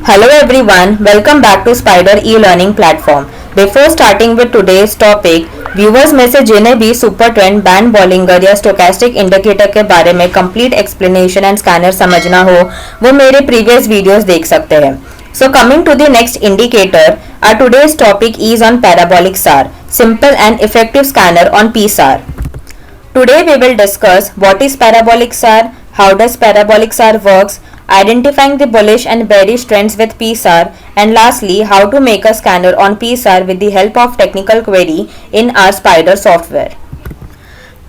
Hello everyone, welcome back to Spider e-learning platform. Before starting with today's topic, viewers में से जिन्हें भी super trend band Bollinger या stochastic indicator के बारे में कंप्लीट एक्सप्लेनेशन एंड स्कैनर समझना हो वो मेरे प्रीवियस वीडियोस देख सकते हैं. So coming to the next indicator, our today's topic is on parabolic SAR, simple and effective scanner on PSAR. Today we will discuss what is parabolic SAR, how does parabolic SAR works, identifying the bullish and bearish trends with PSAR, and lastly how to make a scanner on PSAR with the help of technical query in our Spider software.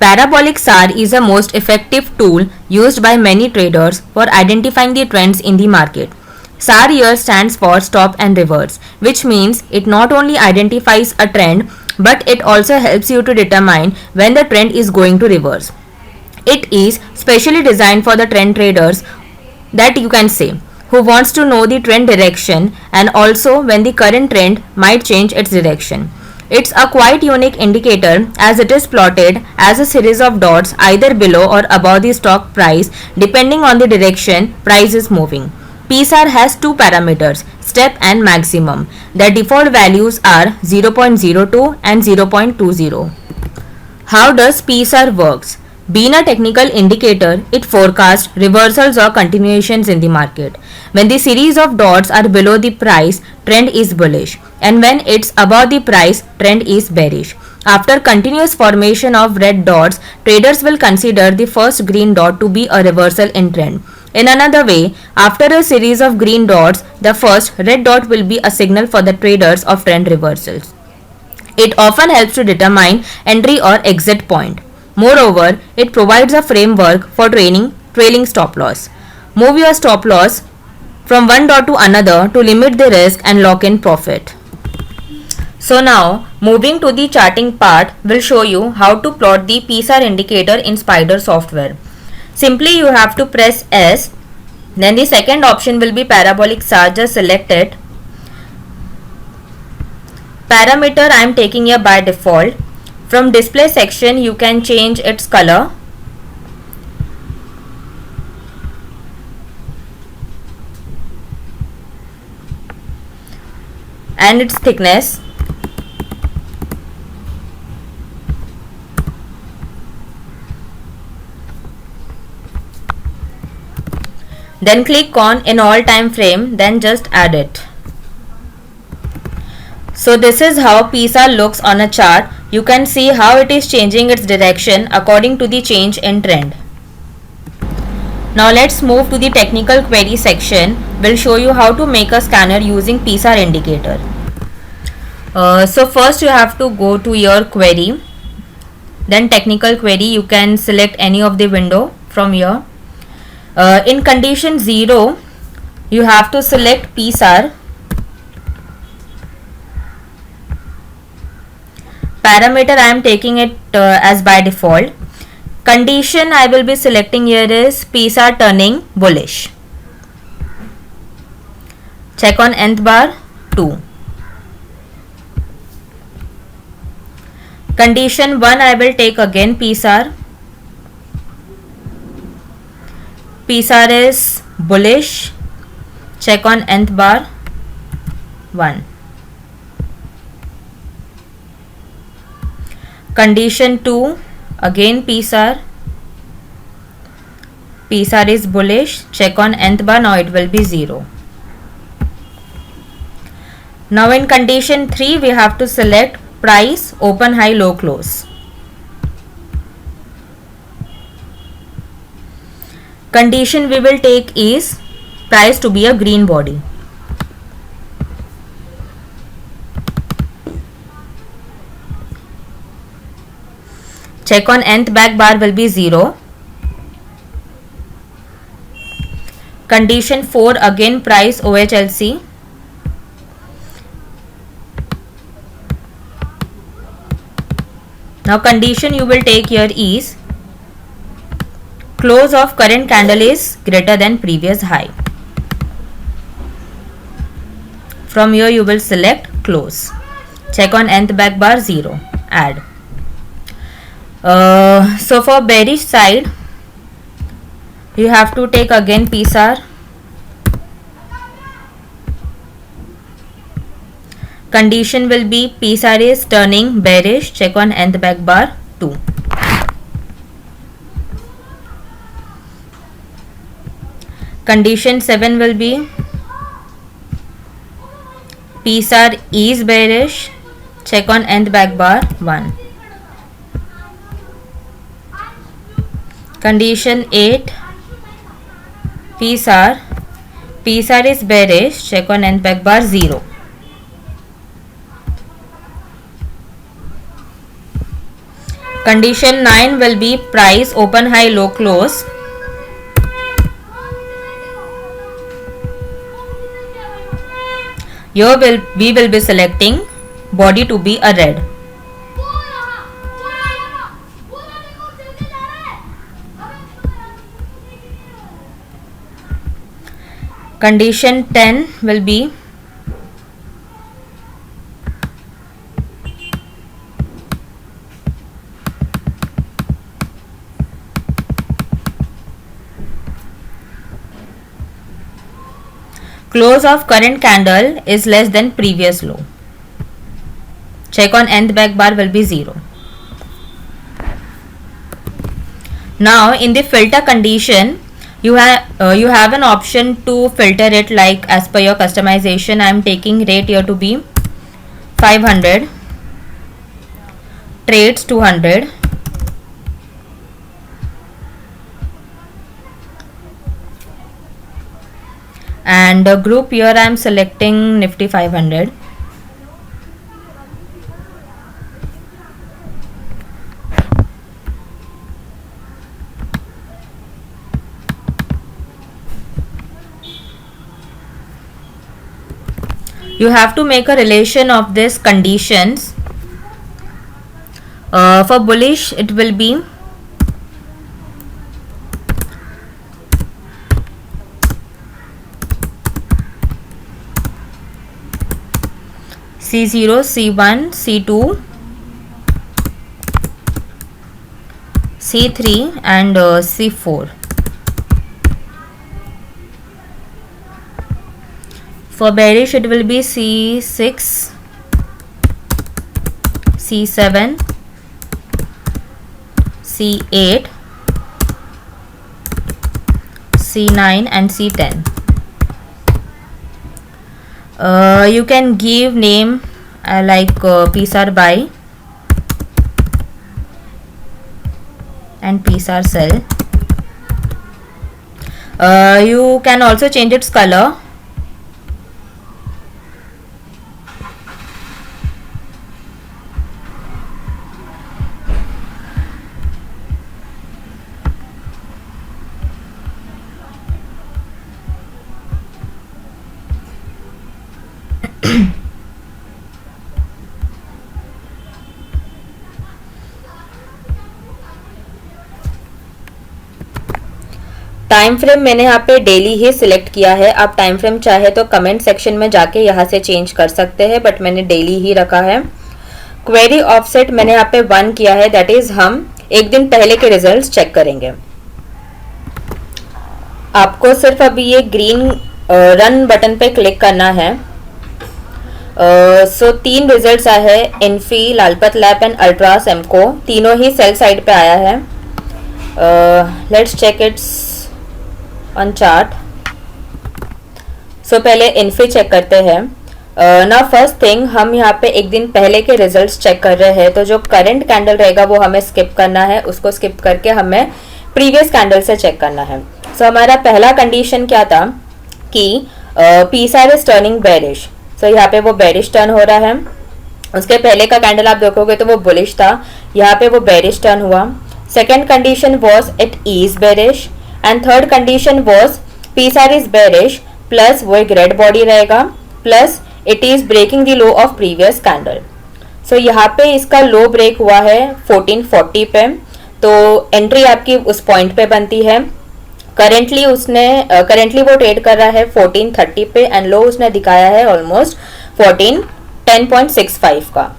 Parabolic SAR is a most effective tool used by many traders for identifying the trends in the market. SAR here stands for stop and reverse, which means it not only identifies a trend but it also helps you to determine when the trend is going to reverse. It is specially designed for the trend traders that you can say who wants to know the trend direction and also when the current trend might change its direction. It's a quite unique indicator as it is plotted as a series of dots either below or above the stock price depending on the direction price is moving. PSAR has two parameters, step and maximum. The default values are 0.02 and 0.20. How does PSAR works? Being a technical indicator, it forecasts reversals or continuations in the market. When the series of dots are below the price, trend is bullish, and when it's above the price, trend is bearish. After continuous formation of red dots, traders will consider the first green dot to be a reversal in trend. In another way, after a series of green dots, the first red dot will be a signal for the traders of trend reversals. It often helps to determine entry or exit point. Moreover, it provides a framework for trailing stop loss. Move your stop loss from one dot to another to limit the risk and lock in profit. So now, moving to the charting part, will show you how to plot the PSAR indicator in Spider software. Simply you have to press S, then the second option will be parabolic SAR, just select it. Parameter I am taking here by default. From display section you can change its color. And its thickness. Then click on in all time frame, then just add it. So this is how PSAR looks on a chart. You can see how it is changing its direction according to the change in trend. Now let's move to the technical query section. We'll show you how to make a scanner using PSAR indicator. So first you have to go to your query. Then technical query, you can select any of the window from here. In condition 0, you have to select PSAR. Parameter I am taking it as by default. Condition I will be selecting here is PSAR turning bullish. Check on nth bar 2. Condition 1 I will take again PSAR. PSAR is bullish. Check on nth bar 1. Condition 2 again PSAR. PSAR is bullish. Check on nth bar. Now it will be 0. Now in condition 3 we have to select price open high low close. Condition we will take is price to be a green body. Check on nth back bar will be 0. Condition 4 again price OHLC. Now condition you will take here is close of current candle is greater than previous high. From here you will select close. Check on nth back bar 0. Add. So for bearish side you have to take again PSAR. Condition will be PSAR is turning bearish. Check on nth back bar 2. Condition 7 will be PSAR is bearish. Check on nth back bar 1. Condition 8 PSAR is bearish. Check on nth back bar 0. Condition 9 will be price open high low close. Here we will be selecting body to be a red. Condition 10 will be close of current candle is less than previous low. Check on nth back bar will be 0. Now in the filter condition, you have an option to filter it like as per your customization. I am taking rate here to be 500, trades 200, and group here I am selecting Nifty 500. You have to make a relation of these conditions. For bullish it will be C0, C1, C2, C3 and C4. For bearish it will be C6, C7, C8, C9 and C10. You can give name like PSAR buy and PSAR sell. You can also change its color. Time frame मैंने यहाँ पे daily ही select किया है. आप time frame चाहे तो comment section में जाके यहाँ से चेंज कर सकते हैं, बट मैंने डेली ही रखा है. क्वेरी ऑफसेट मैंने यहाँ पे 1 किया है, दैट इज हम एक दिन पहले के रिजल्ट्स चेक करेंगे. आपको सिर्फ अभी ये ग्रीन रन बटन पे क्लिक करना है. सो 3 रिजल्ट्स आए हैं, इन्फी, लालपत लैब एंड अल्ट्रा सेमको. तीनों ही सेल साइड पे आया है. Let's check its on chart. So पहले इन्फी चेक करते हैं. ना फर्स्ट थिंग हम यहाँ पे एक दिन पहले के रिजल्ट्स चेक कर रहे हैं, तो जो करंट कैंडल रहेगा वो हमें स्किप करना है. उसको स्किप करके हमें प्रीवियस कैंडल से चेक करना है. सो हमारा पहला कंडीशन क्या था कि PSAR इज टर्निंग बेरिश. सो यहाँ पे वो बेरिश टर्न हो रहा है. उसके पहले का कैंडल आप देखोगे तो वो बुलिश था, यहाँ पे वो बेरिश टर्न हुआ. Second condition was it is bearish and third condition was PSAR is bearish plus वो एक रेड बॉडी रहेगा plus it is breaking the low of previous candle. So यहाँ पे इसका लो ब्रेक हुआ है 1440 पे, तो एंट्री आपकी उस पॉइंट पे बनती है. करेंटली वो ट्रेड कर रहा है 1430 पे एंड लो उसने दिखाया है ऑलमोस्ट 10.65 का.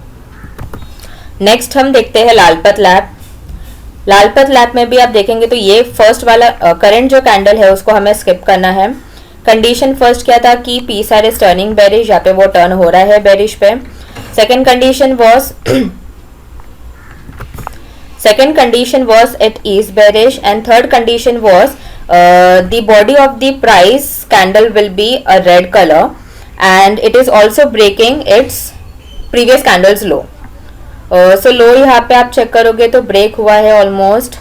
नेक्स्ट हम देखते हैं लालपत लैब. लालपत लैब में भी आप देखेंगे तो ये फर्स्ट वाला करंट जो कैंडल है उसको हमें स्किप करना है. कंडीशन फर्स्ट क्या था कि पी सार इज टर्निंग बेरिश, यहाँ पे वो टर्न हो रहा है बेरिश पे। Second condition was it is bearish and third condition was the body of the price candle will be a red colour and it is also breaking its previous candles low. So low यहाँ पे आप check करोगे तो break हुआ है almost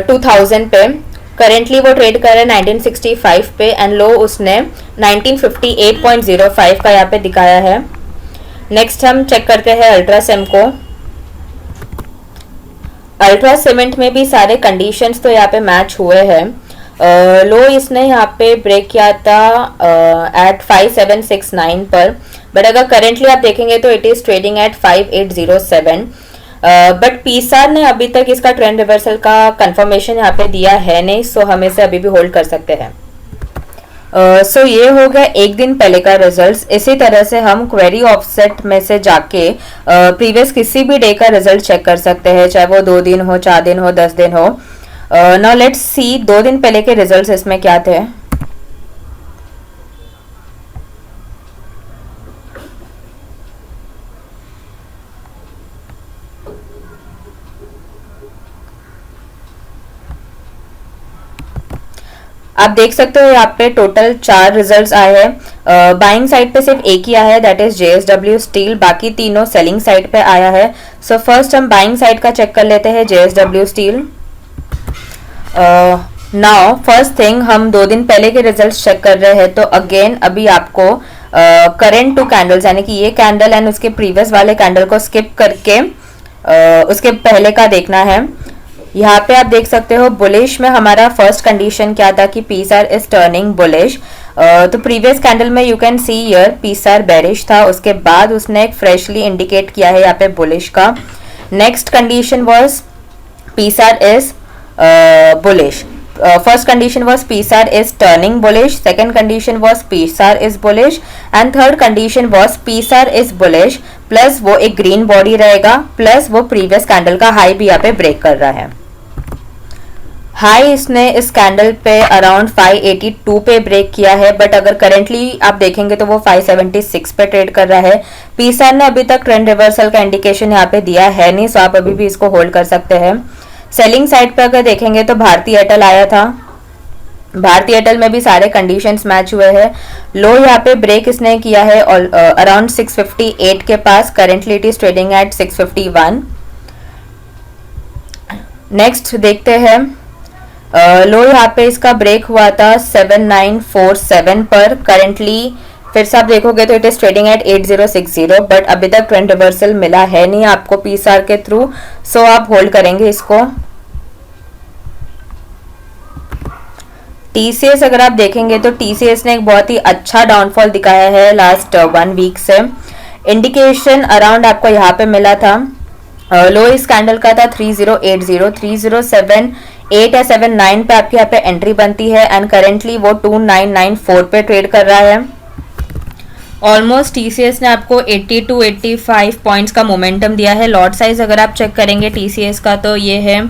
2000 पे। Currently वो trade कर रहा है 1965 पे एंड लो उसने 1958.05 का यहाँ पे दिखाया है। नेक्स्ट हम चेक करते हैं अल्ट्रासेम को। अल्ट्रा सीमेंट में भी सारे कंडीशंस तो यहाँ पे मैच हुए हैं। लो इसने यहाँ पे ब्रेक किया था एट 5769 पर, बट अगर करेंटली आप देखेंगे तो it is trading at 5807। But PSAR ने अभी तक इसका ट्रेंड रिवर्सल का कंफर्मेशन यहाँ पे दिया है नहीं, सो हम इसे अभी भी होल्ड कर सकते हैं। सो ये हो गया एक दिन पहले का रिजल्ट्स। इसी तरह से हम क्वेरी ऑफसेट में से जाके प्रीवियस किसी भी डे का रिजल्ट चेक कर सकते हैं, चाहे वो 2 दिन हो, 4 दिन हो, 10 दिन हो। नाउ लेट्स सी 2 दिन पहले के रिजल्ट्स इसमें क्या थे। आप देख सकते हो यहाँ पे टोटल 4 रिजल्ट्स आए हैं। बाइंग साइड पे सिर्फ एक ही आया है, दैट इज JSW स्टील, बाकी तीनों सेलिंग साइड पे आया है। सो फर्स्ट हम बाइंग साइड का चेक कर लेते हैं, JSW steel. Now first thing, हम 2 दिन पहले के रिजल्ट्स चेक कर रहे हैं, तो अगेन अभी आपको करेंट 2 कैंडल्स यानी कि ये कैंडल एंड उसके प्रीवियस वाले कैंडल को स्किप करके उसके पहले का देखना है। यहाँ पे आप देख सकते हो बुलिश में हमारा फर्स्ट कंडीशन क्या था कि पीसार इज टर्निंग बुलिश। तो प्रीवियस कैंडल में you can see here PSAR bearish था, उसके बाद उसने एक फ्रेशली इंडिकेट किया है यहाँ पे बुलिश का। Next condition was PSAR is bullish. First condition was PSAR is turning bullish, second condition was PSAR is bullish and third condition was PSAR is bullish plus वो एक ग्रीन बॉडी रहेगा plus वो previous candle का high भी यहाँ पे break कर रहा है। हाई इसने इस कैंडल पे अराउंड 582 पे ब्रेक किया है, बट अगर करेंटली आप देखेंगे तो वो 576 पे ट्रेड कर रहा है। पीसार ने अभी तक ट्रेंड रिवर्सल का इंडिकेशन यहाँ पे दिया है नहीं, सो आप अभी भी इसको होल्ड कर सकते हैं। सेलिंग साइड पे अगर देखेंगे तो भारती एयरटेल आया था, भारती एयरटेल में भी सारे कंडीशंस मैच हुए हैं। लो यहाँ पे ब्रेक इसने किया है अराउंड 658 के पास, currently it is trading at 651। Next देखते हैं, लो यहाँ पे इसका ब्रेक हुआ था 7947 पर, करेंटली फिर से आप देखोगे तो it is trading eight 8060, but अभी तक ट्रेंड रिवर्सल मिला है नहीं आपको पीसार के थ्रू, सो आप होल्ड करेंगे इसको। TCS अगर आप देखेंगे तो TCS ने एक बहुत ही अच्छा डाउनफॉल दिखाया है लास्ट 1 वीक से। इंडिकेशन अराउंड आपको यहाँ पे मिला था, लो इस कैंडल का था 3080, 3078 या 79 पे आपकी यहाँ पे एंट्री बनती है एंड करेंटली वो 2994 पे ट्रेड कर रहा है। ऑलमोस्ट TCS ने आपको 80 to 85 पॉइंट्स का मोमेंटम दिया है। लॉट साइज अगर आप चेक करेंगे TCS का तो ये है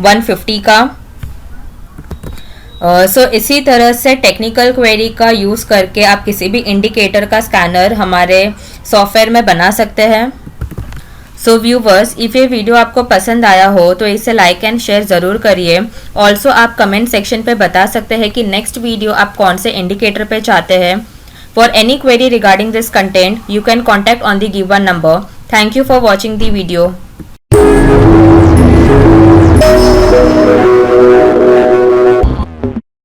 150 का। सो इसी तरह से टेक्निकल क्वेरी का यूज़ करके आप किसी भी इंडिकेटर का स्कैनर हमारे सॉफ्टवेयर में बना सकते हैं। सो व्यूवर्स, इफ ये वीडियो आपको पसंद आया हो तो इसे लाइक एंड शेयर ज़रूर करिए। ऑल्सो आप कमेंट सेक्शन पे बता सकते हैं कि नेक्स्ट वीडियो आप कौन से इंडिकेटर पे चाहते हैं। For any query regarding this content you can contact on the given number. Thank you for watching the video.